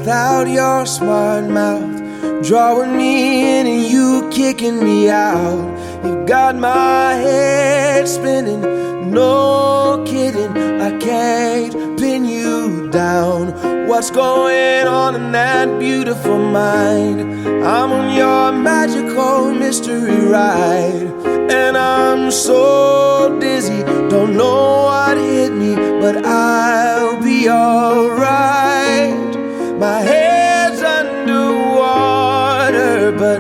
without your smart mouth, drawing me in and you kicking me out. You got my head spinning, no kidding, I can't pin you down. What's going on in that beautiful mind? I'm on your magical mystery ride, and I'm so dizzy, don't know what hit me, but I'll be alright. My head's underwater, but